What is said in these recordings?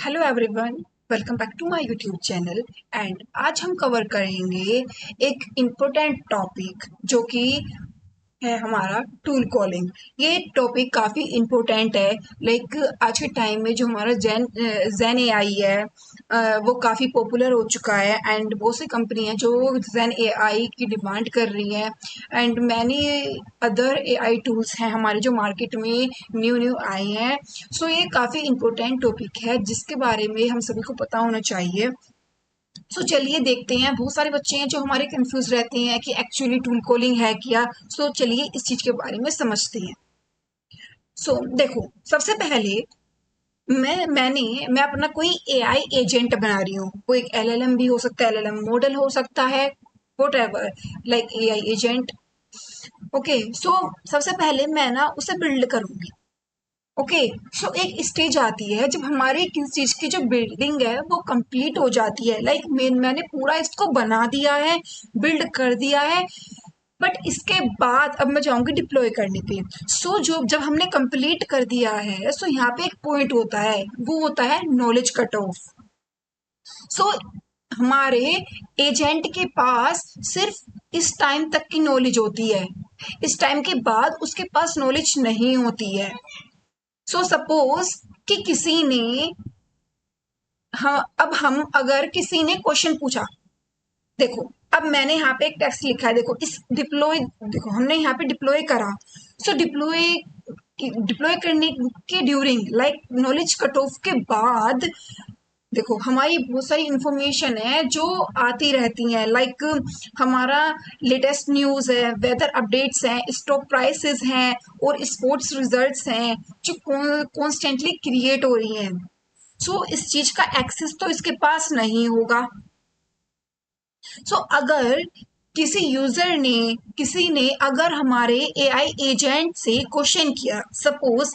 Hello everyone, welcome back to my YouTube channel. And आज हम cover करेंगे एक इम्पोर्टेंट टॉपिक जो कि है हमारा टूल कॉलिंग। ये टॉपिक काफ़ी इम्पोर्टेंट है। लाइक आज के टाइम में जो हमारा जेन एआई है, वो काफ़ी पॉपुलर हो चुका है एंड बहुत सी कंपनी है जो जेन एआई की डिमांड कर रही है। And many other AI tools हैं हमारे जो मार्केट में न्यू न्यू आए हैं। सो ये काफ़ी इम्पोर्टेंट टॉपिक है जिसके बारे में हम सभी को पता होना चाहिए। चलिए देखते हैं। बहुत सारे बच्चे हैं जो हमारे कंफ्यूज रहते हैं कि एक्चुअली टूल कॉलिंग है क्या। चलिए इस चीज के बारे में समझते हैं। देखो, सबसे पहले मैं अपना कोई एआई एजेंट बना रही हूँ। वो एक एलएलएम भी हो सकता है, एलएलएम मॉडल हो सकता है, whatever, like AI agent. Okay, सबसे पहले मैं ना उसे बिल्ड करूंगी। ओके, एक स्टेज आती है जब हमारी किसी चीज की जो बिल्डिंग है वो कंप्लीट हो जाती है। लाइक मैंने पूरा इसको बना दिया है, बिल्ड कर दिया है। बट इसके बाद अब मैं जाऊंगी डिप्लॉय करने पे। जो जब हमने कंप्लीट कर दिया है, यहाँ पे एक पॉइंट होता है, वो होता है नॉलेज कट ऑफ। सो हमारे एजेंट के पास सिर्फ इस टाइम तक की नॉलेज होती है। इस टाइम के बाद उसके पास नॉलेज नहीं होती है। सपोज कि किसी ने, हाँ, अब हम अगर किसी ने क्वेश्चन पूछा, देखो अब मैंने यहाँ पे एक टेक्स्ट लिखा है, देखो इस डिप्लॉय, देखो हमने यहाँ पे डिप्लॉय करा। डिप्लॉय डिप्लॉय करने के during, like knowledge cut off के बाद, देखो हमारी बहुत सारी इंफॉर्मेशन है जो आती रहती हैं। लाइक हमारा लेटेस्ट न्यूज़ है, वेदर अपडेट्स हैं, स्टॉक प्राइसेस हैं और स्पोर्ट्स रिजल्ट्स हैं जो कॉन्स्टेंटली क्रिएट हो रही हैं। इस चीज का एक्सेस तो इसके पास नहीं होगा। अगर किसी ने अगर हमारे एआई एजेंट से क्वेश्चन किया, सपोज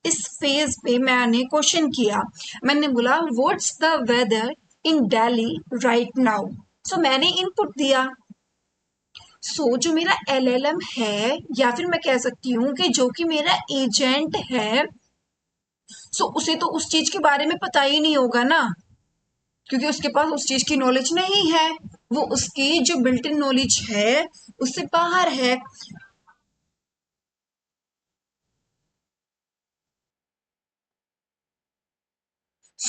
इस फेज पे मैंने क्वेश्चन किया, मैंने बोला what's the weather in Delhi right now. मैंने इनपुट दिया। जो मेरा एलएलएम है, या फिर मैं कह सकती हूँ कि जो कि मेरा एजेंट है, उसे तो उस चीज के बारे में पता ही नहीं होगा ना, क्योंकि उसके पास उस चीज की नॉलेज नहीं है। वो उसकी जो बिल्ट इन नॉलेज है उससे बाहर है।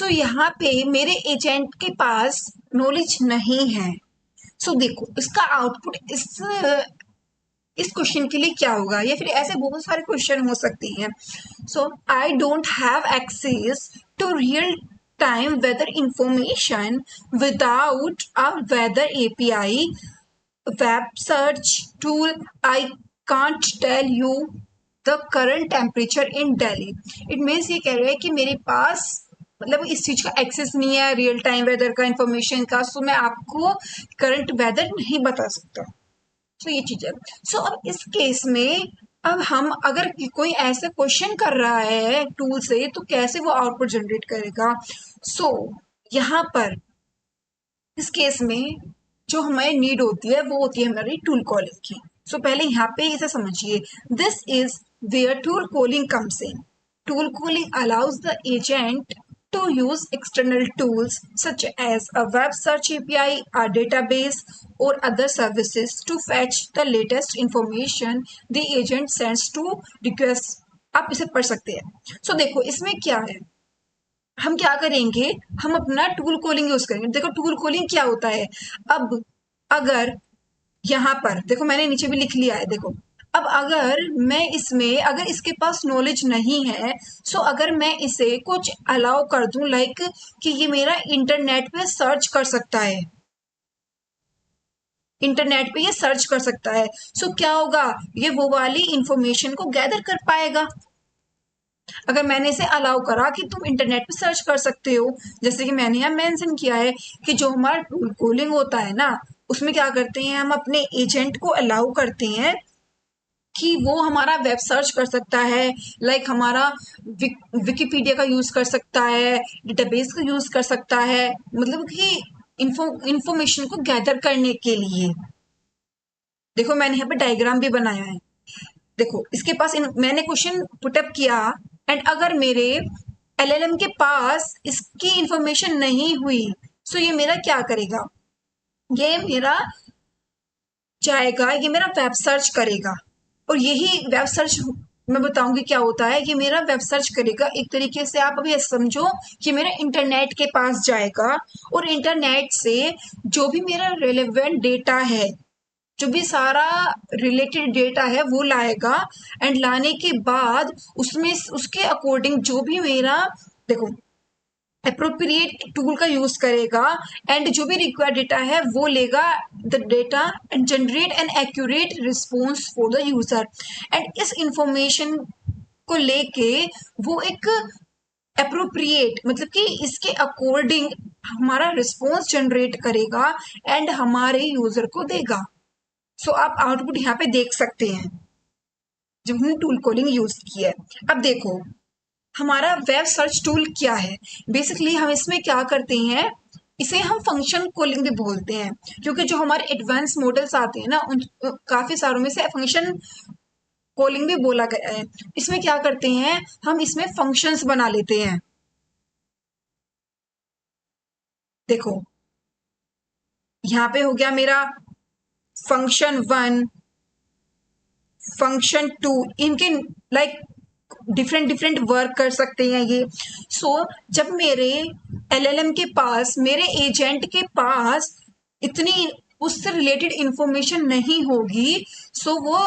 यहाँ पे मेरे एजेंट के पास नॉलेज नहीं है। देखो इसका आउटपुट इस क्वेश्चन के लिए क्या होगा, या फिर ऐसे बहुत सारे क्वेश्चन हो सकते हैं। I don't have access to real time weather information without a weather API web search tool. I can't tell you the current temperature in Delhi. It means ये कह रहे हैं कि मेरे पास, मतलब इस चीज का एक्सेस नहीं है रियल टाइम वेदर का, इंफॉर्मेशन का। मैं आपको करंट वेदर नहीं बता सकता। ये चीज है। अब इस केस में, अब हम अगर कोई ऐसा क्वेश्चन कर रहा है टूल से, तो कैसे वो आउटपुट जनरेट करेगा। यहाँ पर इस केस में जो हमें नीड होती है वो होती है हमारी टूल कॉलिंग की। पहले यहाँ पे इसे समझिए। This is where tool calling comes in. Tool calling allows the agent to use external tools such as a web search API, a database, or other services to fetch the latest information the agent sends to request। आप इसे पढ़ सकते हैं। देखो इसमें क्या है, हम क्या करेंगे, हम अपना टूल कॉलिंग यूज करेंगे। देखो टूल कॉलिंग क्या होता है। अब अगर यहाँ पर देखो, मैंने नीचे भी लिख लिया है, देखो अब अगर मैं इसमें, अगर इसके पास नॉलेज नहीं है, अगर मैं इसे कुछ अलाउ कर दूं, लाइक कि ये मेरा इंटरनेट पे सर्च कर सकता है, इंटरनेट पे ये सर्च कर सकता है। क्या होगा, ये वो वाली इंफॉर्मेशन को गैदर कर पाएगा। अगर मैंने इसे अलाउ करा कि तुम इंटरनेट पे सर्च कर सकते हो, जैसे कि मैंने यहाँ मेंशन किया है कि जो हमारा टूल कॉलिंग होता है ना, उसमें क्या करते हैं, हम अपने एजेंट को अलाउ करते हैं कि वो हमारा वेब सर्च कर सकता है, लाइक हमारा विकिपीडिया का यूज कर सकता है, डेटाबेस का यूज कर सकता है, मतलब कि इंफॉर्मेशन को गैदर करने के लिए। देखो मैंने यहाँ पे डायग्राम भी बनाया है। देखो इसके पास मैंने क्वेश्चन पुटअप किया, एंड अगर मेरे LLM के पास इसकी इंफॉर्मेशन नहीं हुई, सो ये मेरा क्या करेगा, ये मेरा जाएगा, ये मेरा वेब सर्च करेगा। और यही वेब सर्च मैं बताऊंगी क्या होता है। ये मेरा वेब सर्च करेगा, एक तरीके से आप अभी ऐसे समझो कि मेरा इंटरनेट के पास जाएगा और इंटरनेट से जो भी मेरा रेलेवेंट डेटा है, जो भी सारा रिलेटेड डेटा है वो लाएगा। एंड लाने के बाद उसमें उसके अकॉर्डिंग जो भी मेरा, देखो, अप्रोप्रिएट टूल का यूज करेगा एंड जो भी रिक्वायर्ड डेटा है वो लेगा the data and generate an accurate response for the user. And इस इंफॉर्मेशन को लेके वो एक अप्रोप्रिएट, मतलब कि इसके अकॉर्डिंग हमारा रिस्पॉन्स जनरेट करेगा एंड हमारे यूजर को देगा। सो आप आउटपुट यहाँ पे देख सकते हैं जब हमने टूल कॉलिंग यूज किया है। अब देखो हमारा वेब सर्च टूल क्या है। बेसिकली हम इसमें क्या करते हैं, इसे हम फंक्शन कॉलिंग भी बोलते हैं, क्योंकि जो हमारे एडवांस मॉडल्स आते हैं ना उन काफी सारों में से फंक्शन कॉलिंग भी बोला गया है। इसमें क्या करते हैं, हम इसमें फंक्शंस बना लेते हैं। देखो यहाँ पे हो गया मेरा फंक्शन 1, फंक्शन 2, इनके लाइक डिफरेंट डिफरेंट वर्क कर सकते हैं ये। सो जब मेरे LLM के पास, मेरे एजेंट के पास इतनी उससे रिलेटेड इंफॉर्मेशन नहीं होगी, सो वो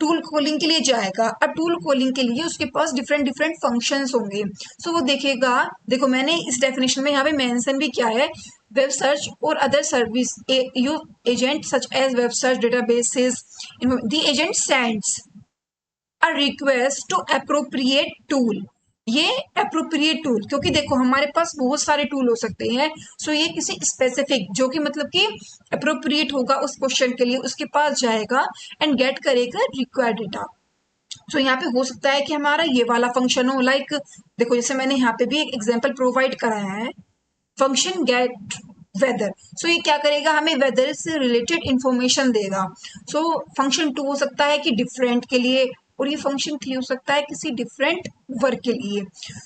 टूल कॉलिंग के लिए जाएगा। अब टूल कॉलिंग के लिए उसके पास डिफरेंट डिफरेंट फंक्शंस होंगे। सो वो देखेगा, देखो मैंने इस डेफिनेशन में यहाँ पे मेंशन भी किया है, वेब सर्च और other service you agent such as web search databases, the agent sends a request to appropriate tool. ये अप्रोप्रिएट टूल, क्योंकि देखो हमारे पास बहुत सारे टूल हो सकते हैं, सो ये किसी स्पेसिफिक जो कि मतलब कि अप्रोप्रिएट होगा उस क्वेश्चन के लिए, उसके पास जाएगा एंड गेट करेगा रिक्वायर्ड डेटा। सो यहाँ पे हो सकता है कि हमारा ये वाला फंक्शन हो, लाइक देखो जैसे मैंने यहाँ पे भी एक एग्जाम्पल प्रोवाइड कराया है, फंक्शन गेट वेदर। सो ये क्या करेगा, हमें वेदर से रिलेटेड इंफॉर्मेशन देगा। सो फंक्शन 2 हो सकता है कि डिफरेंट के लिए, और ये फंक्शन 3 हो सकता है किसी डिफरेंट वर्क के लिए।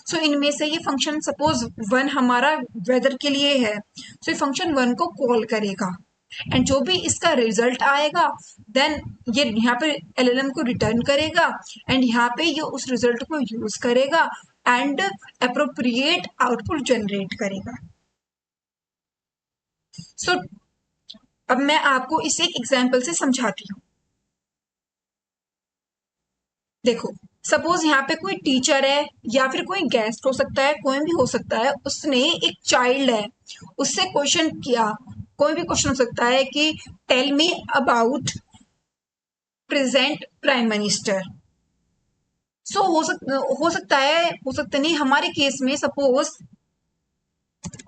सो इनमें से ये फंक्शन सपोज 1 हमारा वेदर के लिए है, सो ये फंक्शन 1 को कॉल करेगा एंड जो भी इसका रिजल्ट आएगा देन ये यहाँ पे LLM को रिटर्न करेगा एंड यहाँ पे ये उस रिजल्ट को यूज करेगा एंड अप्रोप्रिएट आउटपुट जनरेट करेगा। सो अब मैं आपको इसे एक एग्जाम्पल से समझाती हूँ। देखो सपोज यहाँ पे कोई टीचर है या फिर कोई गेस्ट हो सकता है, कोई भी हो सकता है, उसने एक चाइल्ड है उससे क्वेश्चन किया, कोई भी क्वेश्चन हो सकता है कि tell me about present prime minister. So हो सकता नहीं, हमारे केस में suppose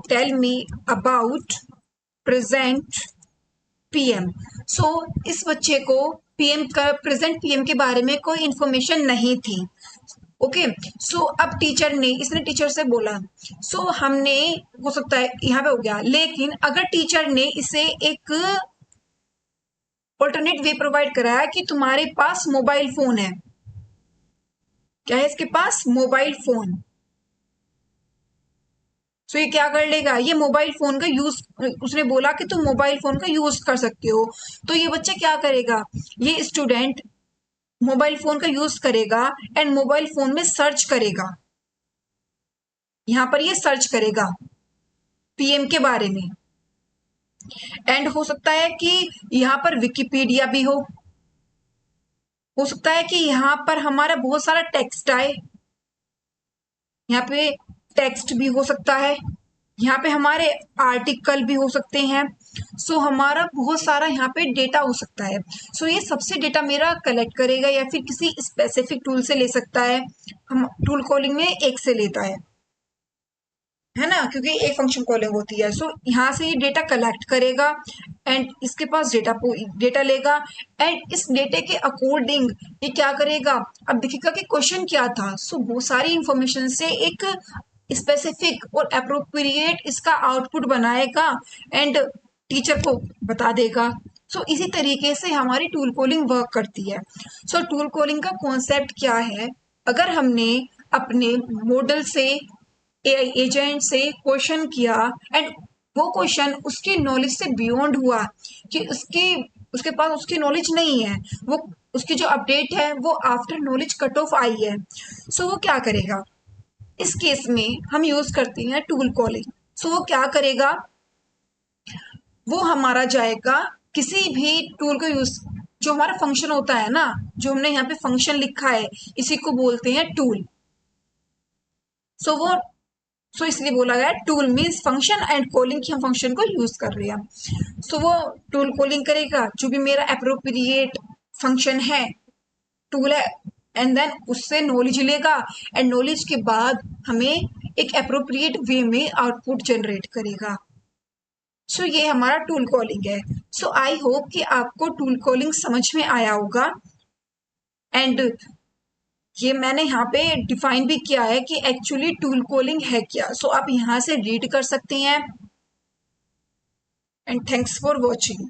tell me about present PM। So इस बच्चे को PM का, प्रेजेंट PM के बारे में कोई इंफॉर्मेशन नहीं थी। ओके सो अब टीचर ने, इसने टीचर से बोला, सो हमने, हो सकता है यहाँ पे हो गया, लेकिन अगर टीचर ने इसे एक ऑल्टरनेट वे प्रोवाइड कराया कि तुम्हारे पास मोबाइल फोन है, क्या है इसके पास, मोबाइल फोन। सो ये क्या कर लेगा, ये मोबाइल फोन का यूज, उसने बोला कि तुम मोबाइल फोन का यूज कर सकते हो, तो ये बच्चा क्या करेगा, ये स्टूडेंट मोबाइल फोन का यूज करेगा एंड मोबाइल फोन में सर्च करेगा, यहाँ पर ये सर्च करेगा PM के बारे में। एंड हो सकता है कि यहाँ पर विकिपीडिया भी हो सकता है कि यहाँ पर हमारा बहुत सारा टेक्स्ट आए, यहाँ पे टेक्स्ट भी हो सकता है, यहाँ पे हमारे आर्टिकल भी हो सकते हैं। सो हमारा बहुत सारा यहाँ पे डेटा हो सकता है। सो ये सबसे डेटा मेरा कलेक्ट करेगा या फिर किसी स्पेसिफिक टूल से ले सकता है, हम टूल कॉलिंग में एक से लेता है ना, क्योंकि एक फंक्शन कॉलिंग होती है। सो यहाँ से ये डेटा कलेक्ट करेगा एंड इसके पास डेटा लेगा एंड इस डेटे के अकॉर्डिंग ये क्या करेगा, अब देखिएगा कि क्वेश्चन क्या था। सो बहुत सारी इंफॉर्मेशन से एक स्पेसिफिक और अप्रोप्रिएट इसका आउटपुट बनाएगा एंड टीचर को बता देगा। सो इसी तरीके से हमारी टूल कॉलिंग वर्क करती है। सो टूल कॉलिंग का कॉन्सेप्ट क्या है, अगर हमने अपने मॉडल से एआई एजेंट से क्वेश्चन किया एंड वो क्वेश्चन उसकी नॉलेज से बियॉन्ड हुआ कि उसके पास उसकी नॉलेज नहीं है, वो उसकी जो अपडेट है वो आफ्टर नॉलेज कट ऑफ आई है। सो वो क्या करेगा, इस केस में हम यूज करते हैं टूल कॉलिंग। सो वो क्या करेगा, वो हमारा जाएगा किसी भी टूल को यूज, जो हमारा फंक्शन होता है ना, जो हमने यहाँ पे फंक्शन लिखा है, इसी को बोलते हैं टूल। सो वो सो इसलिए बोला गया tool means function and calling की हम फंक्शन को यूज कर रहे हैं। सो वो टूल कॉलिंग करेगा जो भी मेरा अप्रोप्रिएट फंक्शन है, टूल है, एंड देन उससे नॉलेज लेगा एंड नॉलेज के बाद हमें एक अप्रोप्रिएट वे में आउटपुट जनरेट करेगा। सो ये हमारा टूल कॉलिंग है। सो आई होप कि आपको टूल कॉलिंग समझ में आया होगा एंड ये मैंने यहाँ पे डिफाइन भी किया है कि एक्चुअली टूल कॉलिंग है क्या। सो आप यहाँ से रीड कर सकते हैं एंड थैंक्स फॉर वॉचिंग।